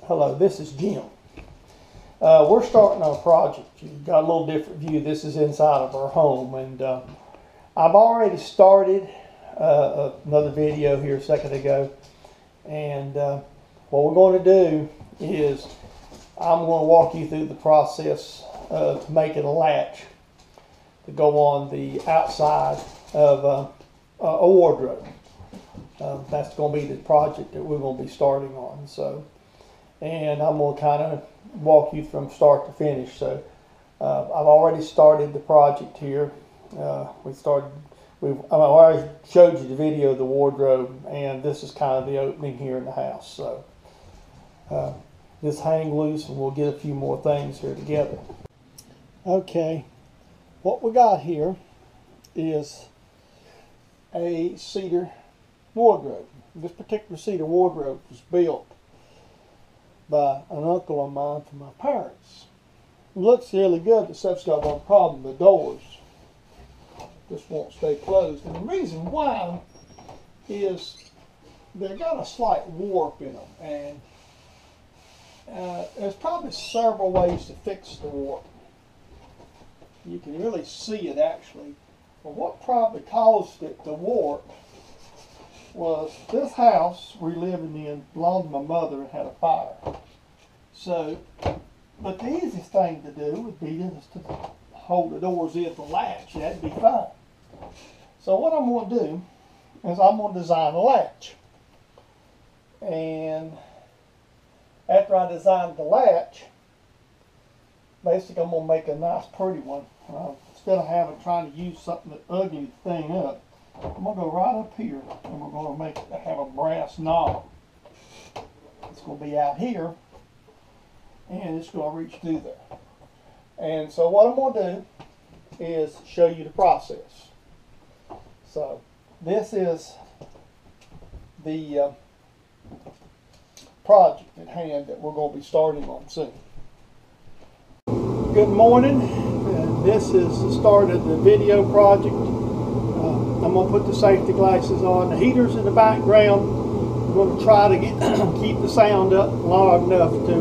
Hello, this is Jim. We're starting our project. You've got a little different view. This is inside of our home, and I've already started another video here a second ago, and what we're going to do is I'm going to walk you through the process to making a latch to go on the outside of a wardrobe. That's going to be the project that we're going to be starting on. And I'm going to kind of walk you from start to finish. So I've already started the project here. I've already showed you the video of the wardrobe, and this is kind of the opening here in the house. So just hang loose and we'll get a few more things here together. Okay, what we got here is a cedar wardrobe. This particular cedar wardrobe was built by an uncle of mine for my parents. It looks really good, except got one problem: the doors just won't stay closed. And the reason why is they've got a slight warp in them, and there's probably several ways to fix the warp. You can really see it actually. But what probably caused it to warp was this house we're living in belonged to my mother and had a fire. So, but the easiest thing to do would be just to hold the doors in the latch. That'd be fine. So what I'm going to do is I'm going to design a latch. And after I design the latch, basically I'm going to make a nice pretty one. Instead of trying to use something that ugly the thing up, I'm going to go right up here and we're going to have a brass knob. It's going to be out here and it's going to reach through there. And so what I'm going to do is show you the process. So this is the project at hand that we're going to be starting on soon. Good morning. This is the start of the video project. I'm going to put the safety glasses on. The heater's in the background. I'm going to try to keep the sound up loud enough to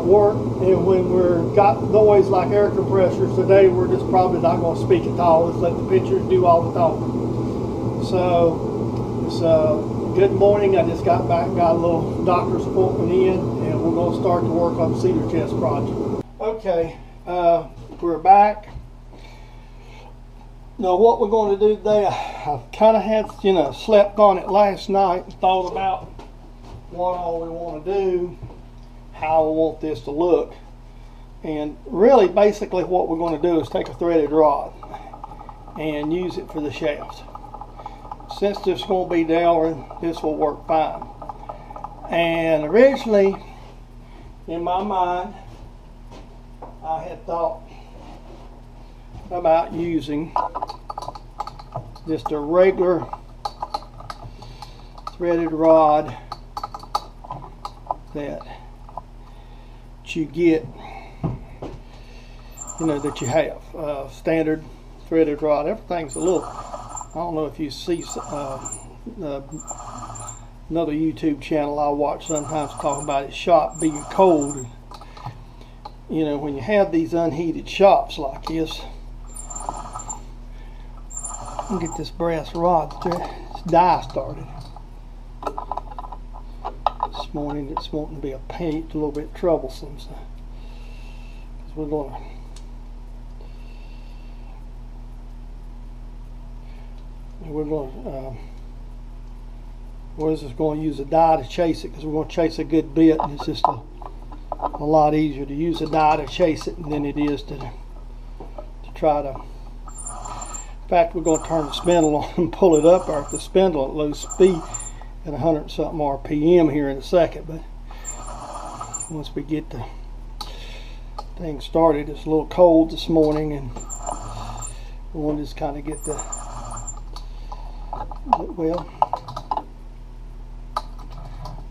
work. And when we've got noise like air compressors today, we're just probably not going to speak at all. Let's let the pictures do all the talking. So, good morning. I just got back, got a little doctor's appointment in, and we're going to start to work on the cedar chest project. Okay, we're back. Now what we're going to do today, I kind of had, slept on it last night and thought about what all we want to do, how we want this to look. And really, basically what we're going to do is take a threaded rod and use it for the shaft. Since this is going to be delving, this will work fine. And originally, in my mind, I had thought about using just a regular threaded rod that you get, that you have. Standard threaded rod. Everything's a little, I don't know if you see another YouTube channel I watch sometimes talking about it, shop being cold. When you have these unheated shops like this, get this brass rod, this die started. This morning it's wanting to be a little bit troublesome, so we're going to use a die to chase it, because we're going to chase a good bit, and it's just a lot easier to use a die to chase it than it is to try to. In fact, we're going to turn the spindle on and pull it up off the spindle at low speed at 100 something RPM here in a second. But once we get the thing started, it's a little cold this morning, and we want to just kind of get the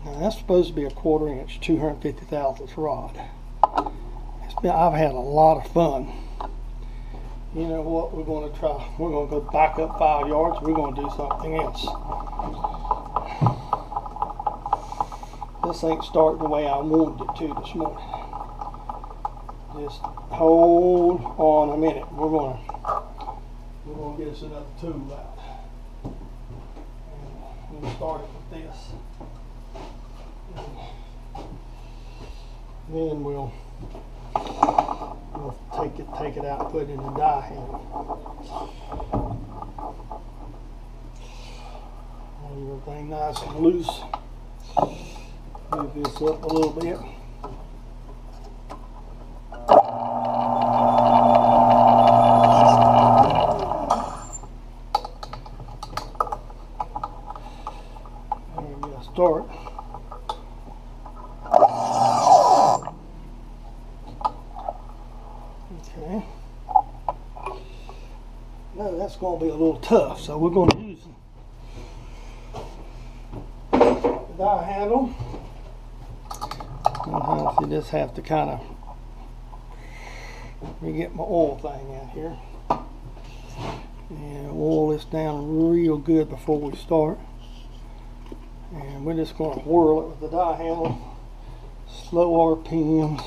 now that's supposed to be a 1/4 inch 250 thousandths rod. I've had a lot of fun. You know what we're going to try? We're going to go back up 5 yards. We're going to do something else. This ain't starting the way I wanted it to this morning. Just hold on a minute. We're gonna get us another tool out. And we'll start it with this. And then we'll take it out and put it in the die handle. Everything nice and loose. Move this up a little bit. And we'll start. Okay. Now that's going to be a little tough, so we're going to use the die handle. Sometimes you just have to kind of, let me get my oil thing out here and oil this down real good before we start. And we're just going to whirl it with the die handle, slow RPMs.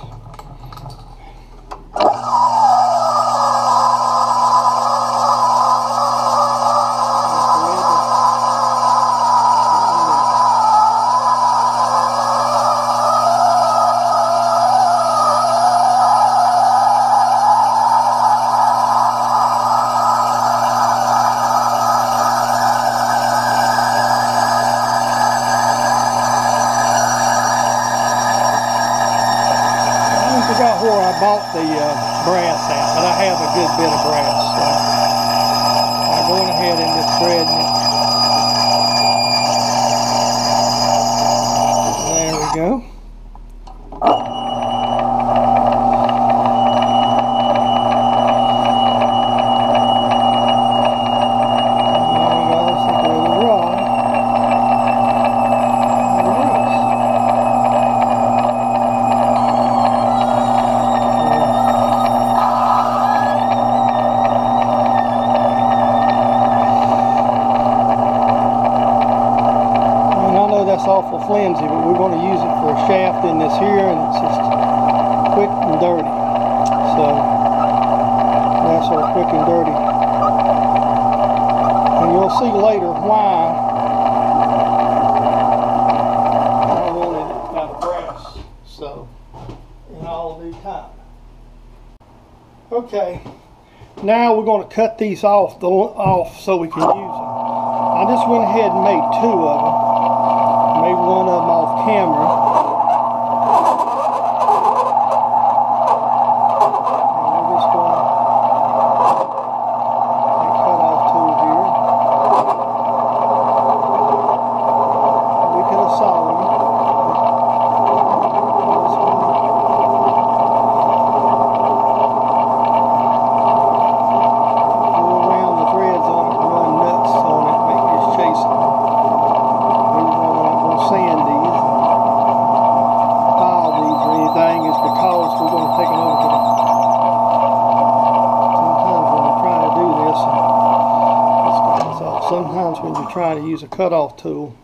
Where I bought the brass at, but I have a good bit of brass, so I'm going ahead and just threading it. There we go. That's awful flimsy, but we're going to use it for a shaft in this here, and it's just quick and dirty. So that's our quick and dirty. And you'll see later why I wanted it out of brass. So in all due time. Okay, now we're going to cut these off so we can use them. I just went ahead and made 2 of them. Made one of them off camera. And we're just going to take cut-off tool here. We could have sawed them. Go around the threads on it and run nuts on it, make this chasing. Sand these, pile these or anything, is because we're going to take them over to the, sometimes when you're trying to use a cutoff tool,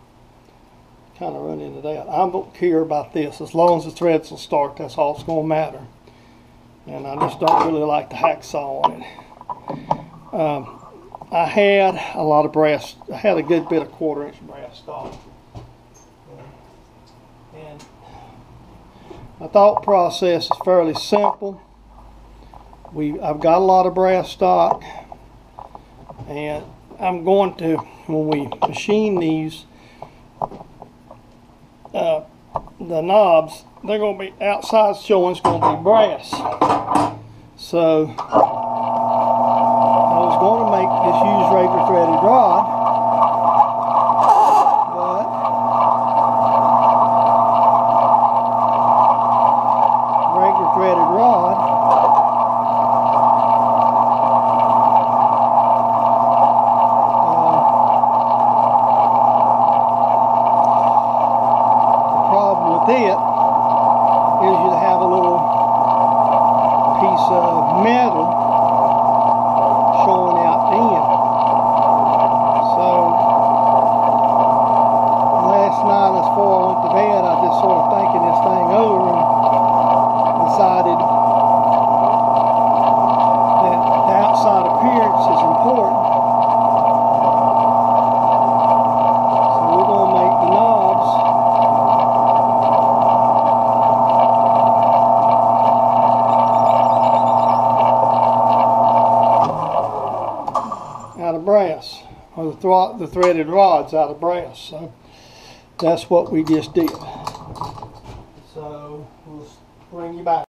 kind of run into that. I don't care about this. As long as the threads will start, that's all it's going to matter. And I just don't really like the hacksaw on it. I had a lot of brass. I had a good bit of 1/4 inch brass stock. And my thought process is fairly simple. I've got a lot of brass stock, and I'm going to, when we machine these, the knobs, they're going to be outside showing, it's going to be brass. So I was going to just use regular threaded rod, but regular threaded rod it is you have a little piece of metal the threaded rods out of brass. So that's what we just did. So we'll bring you back.